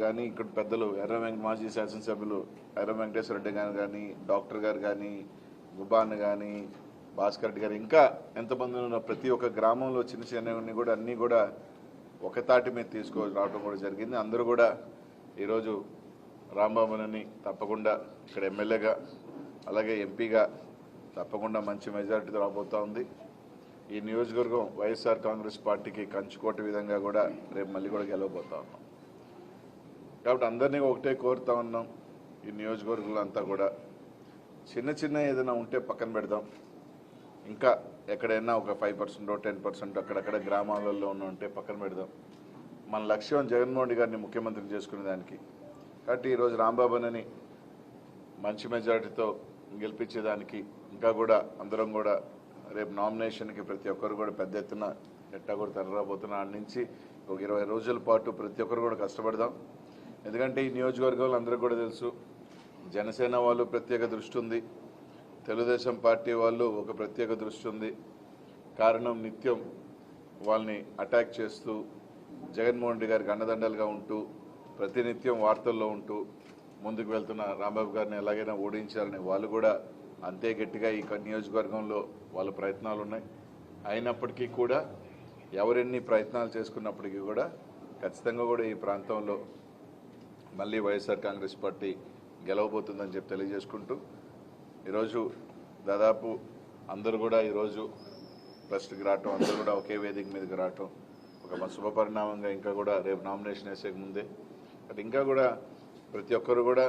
కానీ ఇక్కడ పెద్దలు మాజీ శాసనసభ్యులు ఎర్ర వెంకటేశ్వర రెడ్డి గారు కానీ డాక్టర్ గారు కానీ గుబాన్ కానీ భాస్కర్ రెడ్డి గారు ఇంకా ఎంతమంది ఉన్న ప్రతి ఒక్క గ్రామంలో చిన్న చిన్నవన్నీ కూడా అన్నీ కూడా ఒక తాటి మీద రావడం కూడా జరిగింది. అందరూ కూడా ఈరోజు రాంబాబుని తప్పకుండా ఇక్కడ ఎమ్మెల్యేగా అలాగే ఎంపీగా తప్పకుండా మంచి మెజారిటీతో రాబోతూ ఉంది. ఈ నియోజకవర్గం వైఎస్ఆర్ కాంగ్రెస్ పార్టీకి కంచుకోట విధంగా కూడా రేపు మళ్ళీ కూడా గెలవబోతా ఉన్నాం. కాబట్టి అందరినీ ఒకటే కోరుతా ఉన్నాం, ఈ నియోజకవర్గంలో అంతా కూడా చిన్న చిన్న ఏదైనా ఉంటే పక్కన పెడదాం. ఇంకా ఎక్కడైనా ఒక 5% 10% అక్కడక్కడ గ్రామాలలో ఉంటే పక్కన పెడదాం. మన లక్ష్యం జగన్మోహన్ రెడ్డి గారిని ముఖ్యమంత్రిని చేసుకునే దానికి. కాబట్టి ఈరోజు రాంబాబుని మంచి మెజారిటీతో గెలిపించేదానికి ఇంకా కూడా అందరం కూడా రేపు నామినేషన్కి ప్రతి ఒక్కరు కూడా పెద్ద ఎత్తున ఎట్టా కూడా తరలిరాబోతున్న ఆడ నుంచి ఒక 20 రోజుల పాటు ప్రతి ఒక్కరు కూడా కష్టపడదాం. ఎందుకంటే ఈ నియోజకవర్గంలో అందరికీ కూడా తెలుసు, జనసేన వాళ్ళు ప్రత్యేక దృష్టి ఉంది, తెలుగుదేశం పార్టీ వాళ్ళు ఒక ప్రత్యేక దృష్టి ఉంది. కారణం నిత్యం వాళ్ళని అటాక్ చేస్తూ జగన్మోహన్ రెడ్డి గారికి అండదండలుగా ఉంటూ ప్రతినిత్యం వార్తల్లో ఉంటూ ముందుకు వెళ్తున్న రాంబాబు గారిని ఎలాగైనా ఓడించాలని వాళ్ళు కూడా అంతే గట్టిగా ఈ నియోజకవర్గంలో వాళ్ళ ప్రయత్నాలు ఉన్నాయి. అయినప్పటికీ కూడా ఎవరెన్ని ప్రయత్నాలు చేసుకున్నప్పటికీ కూడా ఖచ్చితంగా కూడా ఈ ప్రాంతంలో మళ్ళీ వైఎస్ఆర్ కాంగ్రెస్ పార్టీ గెలవబోతుందని చెప్పి తెలియజేసుకుంటూ ఈరోజు దాదాపు అందరూ కూడా ఈరోజు ఫస్ట్కి రావటం, అందరూ కూడా ఒకే వేదిక మీదకి రావటం ఒక శుభపరిణామంగా ఇంకా కూడా రేపు నామినేషన్ వేసే ముందే బట్ ఇంకా కూడా ప్రతి ఒక్కరు కూడా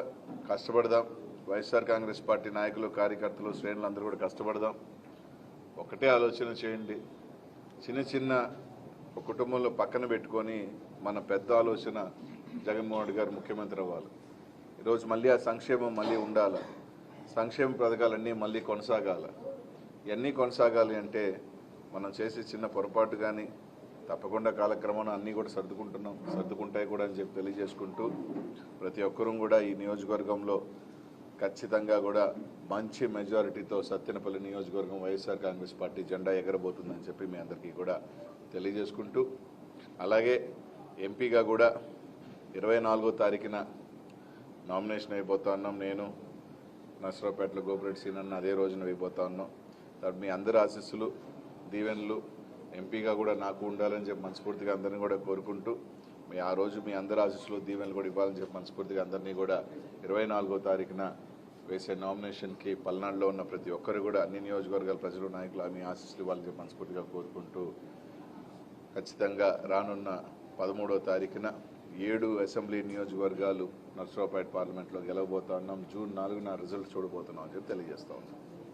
కష్టపడదాం. వైఎస్ఆర్ కాంగ్రెస్ పార్టీ నాయకులు, కార్యకర్తలు, శ్రేణులు అందరూ కూడా కష్టపడదాం. ఒకటే ఆలోచన చేయండి, చిన్న చిన్న ఒక కుటుంబంలో పక్కన పెట్టుకొని మన పెద్ద ఆలోచన జగన్మోహన్ రెడ్డి గారు ముఖ్యమంత్రి అవ్వాలి. ఈరోజు మళ్ళీ ఆ సంక్షేమం మళ్ళీ ఉండాలి, సంక్షేమ పథకాలన్నీ మళ్ళీ కొనసాగాలి. ఇవన్నీ కొనసాగాలి అంటే మనం చేసే చిన్న పొరపాటు కానీ తప్పకుండా కాలక్రమాన అన్నీ కూడా సర్దుకుంటాయి కూడా అని చెప్పి తెలియజేసుకుంటూ ప్రతి ఒక్కరూ కూడా ఈ నియోజకవర్గంలో ఖచ్చితంగా కూడా మంచి మెజారిటీతో సత్తెనపల్లి నియోజకవర్గం వైఎస్ఆర్ కాంగ్రెస్ పార్టీ జెండా ఎగరబోతుందని చెప్పి మీ అందరికీ కూడా తెలియజేసుకుంటూ అలాగే ఎంపీగా కూడా 24వ తారీఖున నామినేషన్ అయిపోతా ఉన్నాం. నేను నర్సరావుపేటలో గోపిరెడ్డి సీనన్న అదే రోజున అయిపోతా ఉన్నాం. మీ అందరి ఆశీస్సులు, దీవెనలు ఎంపీగా కూడా నాకు ఉండాలని చెప్పి మనస్ఫూర్తిగా అందరినీ కూడా కోరుకుంటూ ఆ రోజు మీ అందరి ఆశీస్సులు, దీవెనలు కూడా ఇవ్వాలని చెప్పి మనస్ఫూర్తిగా అందరినీ కూడా 24వ తారీఖున వేసే నామినేషన్కి పల్నాడులో ఉన్న ప్రతి ఒక్కరు కూడా అన్ని నియోజకవర్గాల ప్రజలు, నాయకులు మీ ఆశీస్సులు ఇవ్వాలని చెప్పి మనస్ఫూర్తిగా కోరుకుంటూ ఖచ్చితంగా రానున్న 13వ తారీఖున 7 అసెంబ్లీ నియోజకవర్గాలు నర్సరావుపేట పార్లమెంట్లో గెలవబోతా ఉన్నాం. జూన్ 4న రిజల్ట్ చూడబోతున్నాం అని చెప్పి తెలియజేస్తా ఉన్నాం.